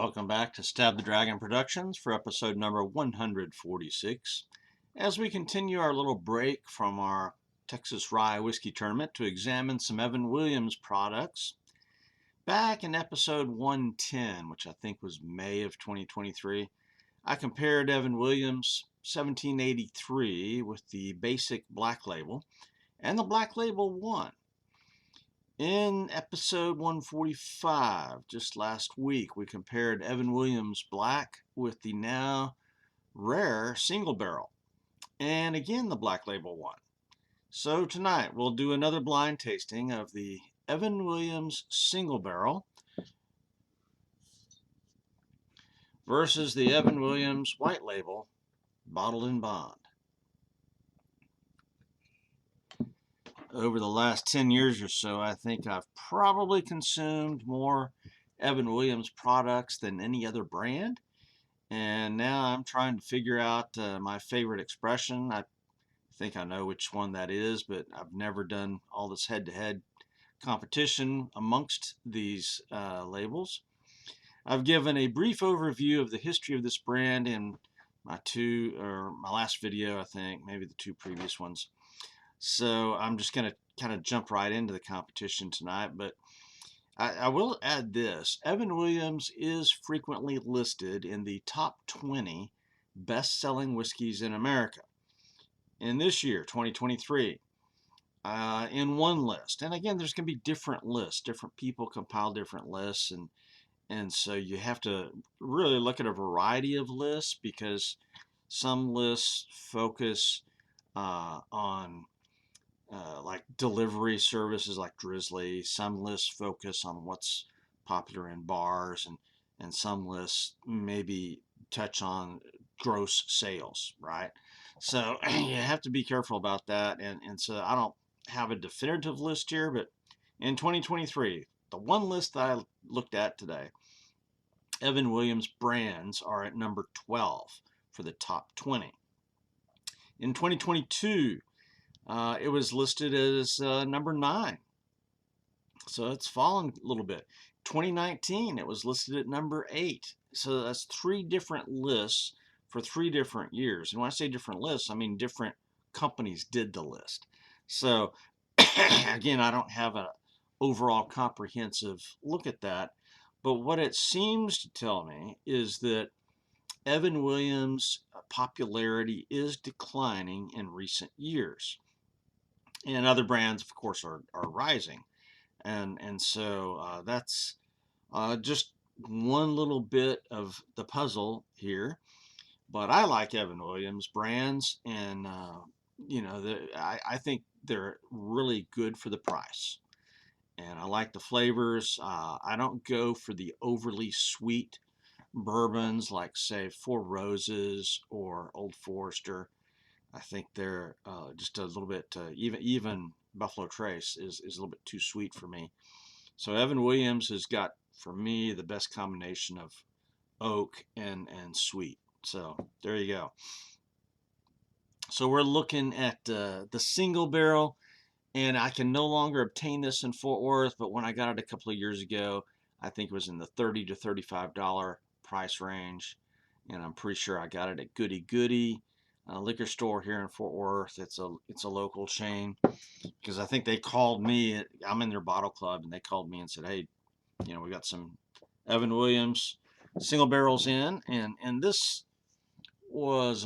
Welcome back to Stab the Dragon Productions for episode number 146. As we continue our little break from our Texas Rye Whiskey Tournament to examine some Evan Williams products, back in episode 110, which I think was May of 2023, I compared Evan Williams 1783 with the basic black label, and the black label won. In episode 145, just last week, we compared Evan Williams Black with the now rare single barrel. And again, the black label won. So tonight, we'll do another blind tasting of the Evan Williams single barrel versus the Evan Williams white label bottled in bond. Over the last 10 years or so, I think I've probably consumed more Evan Williams products than any other brand. And now I'm trying to figure out my favorite expression. I think I know which one that is, but I've never done all this head-to-head competition amongst these labels. I've given a brief overview of the history of this brand in my last video, I think, maybe the two previous ones. So I'm just going to kind of jump right into the competition tonight, but I will add this. Evan Williams is frequently listed in the top 20 best-selling whiskeys in America. In this year, 2023, in one list. And again, there's going to be different lists. Different people compile different lists, and so you have to really look at a variety of lists because some lists focus on like delivery services like Drizzly. Some lists focus on what's popular in bars, and some lists maybe touch on gross sales, right? So you have to be careful about that, and so I don't have a definitive list here, but in 2023, the one list that I looked at today, Evan Williams brands are at number 12 for the top 20. In 2022, it was listed as number 9. So it's fallen a little bit. 2019, it was listed at number 8. So that's 3 different lists for 3 different years. And when I say different lists, I mean different companies did the list. So again, I don't have an overall comprehensive look at that. But what it seems to tell me is that Evan Williams' popularity is declining in recent years. And other brands, of course, are rising. And so that's just one little bit of the puzzle here. But I like Evan Williams brands, and I think they're really good for the price. And I like the flavors. I don't go for the overly sweet bourbons like, say, Four Roses or Old Forester. I think they're just a little bit, even Buffalo Trace is a little bit too sweet for me. So Evan Williams has got, for me, the best combination of oak and sweet. So there you go. So we're looking at the single barrel, and I can no longer obtain this in Fort Worth, but when I got it a couple of years ago, I think it was in the $30 to $35 price range, and I'm pretty sure I got it at Goody Goody liquor store here in Fort Worth. It's a local chain, because I think they called me. I'm in their bottle club, and they called me and said, "Hey, we got some Evan Williams single barrels in," and this was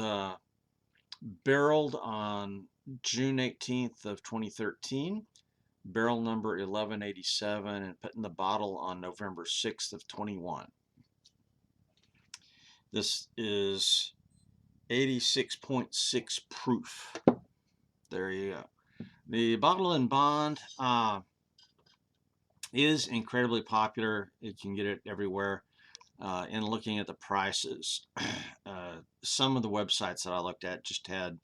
barreled on June 18th of 2013, barrel number 1187, and put in the bottle on November 6th of 21. This is 86.6 proof. There you go. The bottle and bond is incredibly popular. You can get it everywhere. And looking at the prices, some of the websites that I looked at just had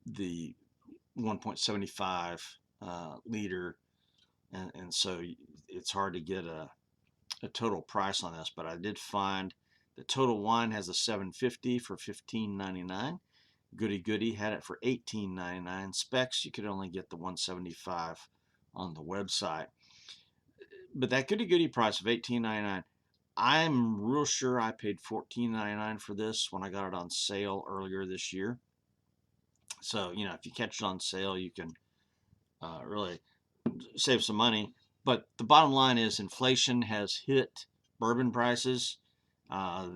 the 1.75 liter, and so it's hard to get a total price on this, but I did find the Total Wine has a 750 for $15.99. Goody Goody had it for $18.99. Specs, you could only get the 175 on the website. but that goody goody price of $18.99, I'm real sure I paid $14.99 for this when I got it on sale earlier this year. So, you know, if you catch it on sale, you can really save some money. But the bottom line is inflation has hit bourbon prices.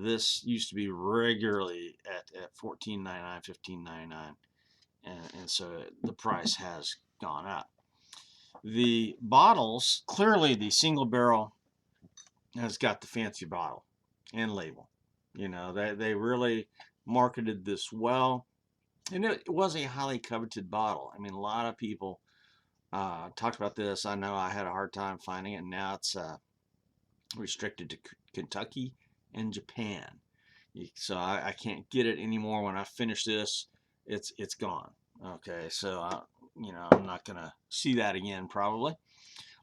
This used to be regularly at $14.99, $15.99, and so the price has gone up. The bottles, clearly the single barrel has got the fancy bottle and label. You know, they really marketed this well, and it was a highly coveted bottle. I mean, a lot of people talked about this. I know I had a hard time finding it, and now it's restricted to Kentucky and Japan. So I can't get it anymore. When I finish this, it's gone. Okay, so you know, I'm not gonna see that again probably.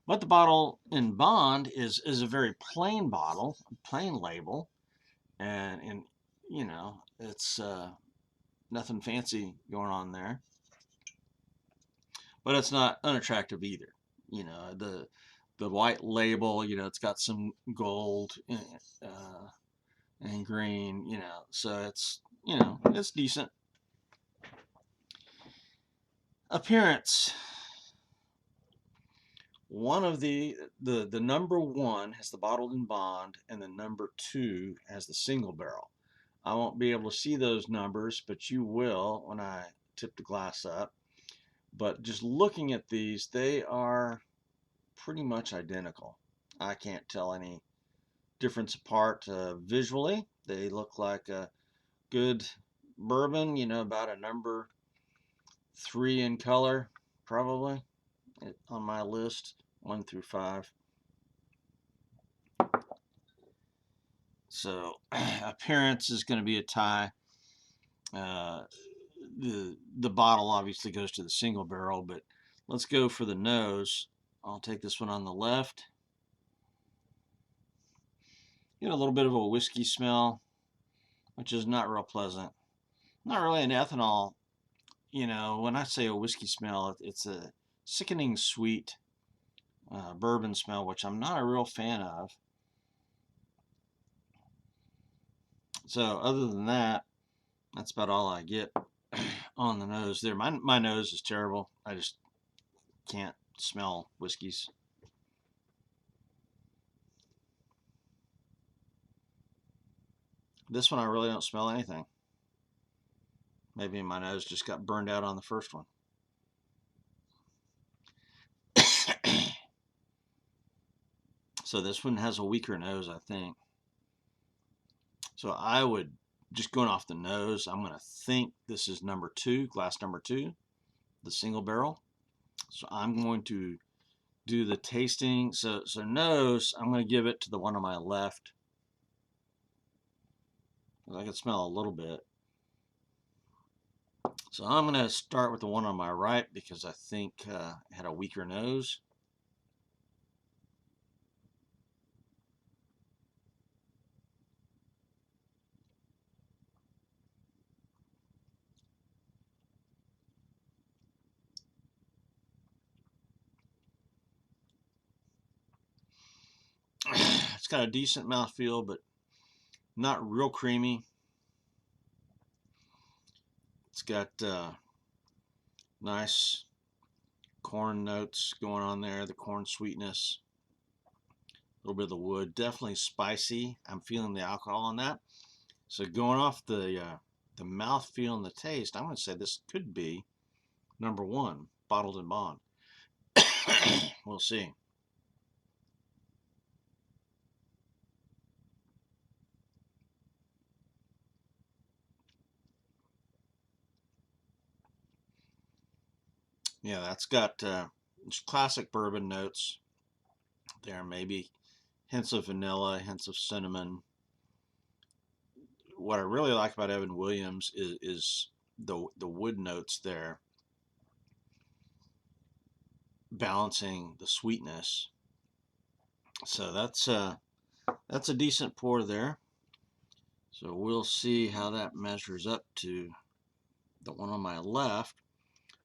But the bottle in bond is a very plain bottle, plain label, and you know, it's nothing fancy going on there. But it's not unattractive either. You know, the white label, you know, it's got some gold and green, you know, so it's, you know, it's decent. Appearance. One of the number one has the bottled in bond, and the number two has the single barrel. I won't be able to see those numbers, but you will when I tip the glass up. But just looking at these, they are pretty much identical. I can't tell any difference apart visually. They look like a good bourbon, you know, about a number 3 in color, probably, on my list, 1 through 5. So appearance is going to be a tie. The bottle obviously goes to the single barrel, but let's go for the nose. I'll take this one on the left. Get a little bit of a whiskey smell, which is not real pleasant. Not really an ethanol. You know, when I say a whiskey smell, it's a sickening sweet bourbon smell, which I'm not a real fan of. So other than that, that's about all I get on the nose there. My nose is terrible. I just can't smell whiskeys. This one I really don't smell anything. Maybe my nose just got burned out on the first one. So this one has a weaker nose, I think. So I would, just going off the nose, I'm going to think this is number 2, glass number 2, the single barrel. So I'm going to do the tasting. So nose, I'm going to give it to the one on my left. I can smell a little bit. So I'm going to start with the one on my right because I think it had a weaker nose. It's got a decent mouthfeel, but not real creamy. It's got nice corn notes going on there, the corn sweetness, a little bit of the wood, definitely spicy. I'm feeling the alcohol on that. So going off the mouthfeel and the taste, I'm going to say this could be number 1, bottled in bond. We'll see. Yeah, that's got classic bourbon notes there, maybe hints of vanilla, hints of cinnamon. What I really like about Evan Williams is the wood notes there, balancing the sweetness. So that's a decent pour there. So we'll see how that measures up to the one on my left.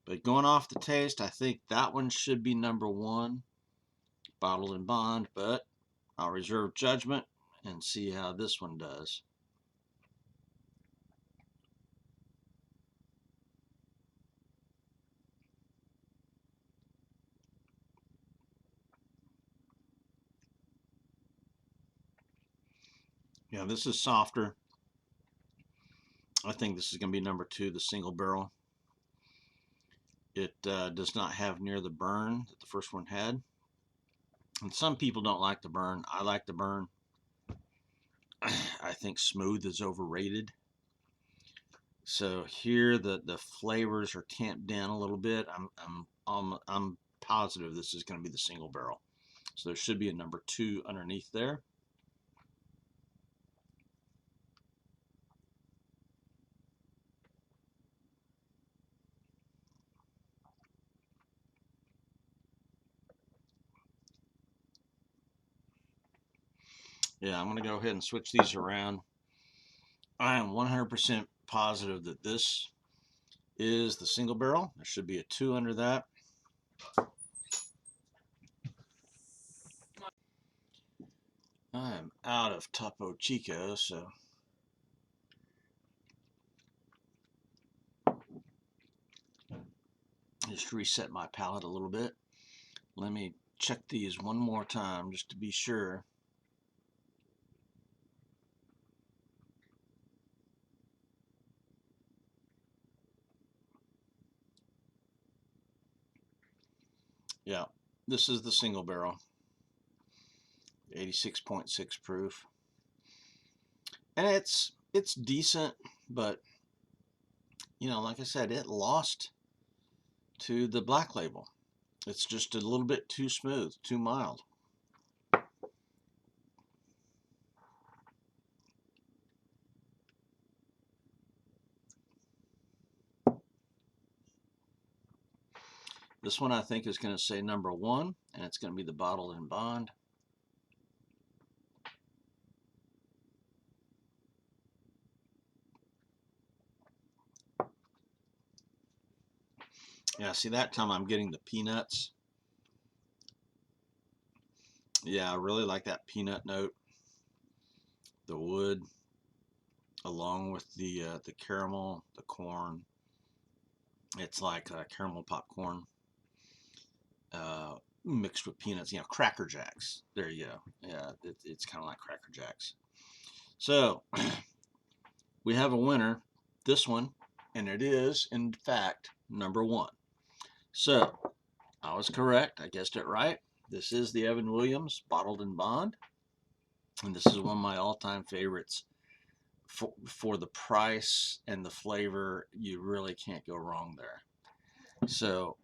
But going off the taste, I think that one should be number 1. bottled in bond, but I'll reserve judgment and see how this one does. Yeah, this is softer. I think this is going to be number 2, the single barrel. It does not have near the burn that the first one had. And some people don't like the burn. I like the burn. I think smooth is overrated. So here the flavors are tamped down a little bit. I'm positive this is going to be the single barrel. So there should be a number 2 underneath there. Yeah, I'm going to go ahead and switch these around. I am 100% positive that this is the single barrel. There should be a 2 under that. I am out of Topo Chico, so just reset my palate a little bit. Let me check these one more time just to be sure. Yeah, this is the single barrel. 86.6 proof. And it's decent, but you know, like I said, it lost to the black label. It's just a little bit too smooth, too mild. This one I think is going to say number 1, and it's going to be the bottled in bond. Yeah, see, that time I'm getting the peanuts. Yeah, I really like that peanut note, the wood, along with the caramel, the corn. It's like caramel popcorn mixed with peanuts. You know, Cracker Jacks. There you go. Yeah, it's kind of like Cracker Jacks. So we have a winner, this one, and it is in fact number 1. So I was correct. I guessed it right. This is the Evan Williams Bottled in Bond, and this is one of my all-time favorites. For the price and the flavor, you really can't go wrong there. So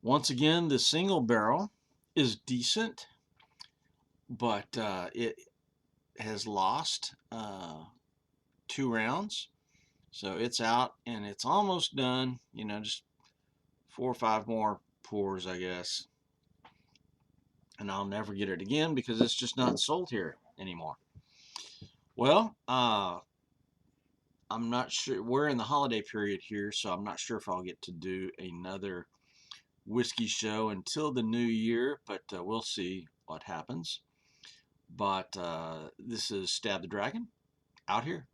once again, the single barrel is decent, but it has lost 2 rounds. So it's out and it's almost done. You know, just 4 or 5 more pours, I guess. And I'll never get it again because it's just not sold here anymore. Well, I'm not sure. We're in the holiday period here, so I'm not sure if I'll get to do another whiskey show until the new year, but we'll see what happens. But this is Stab the Dragon out here.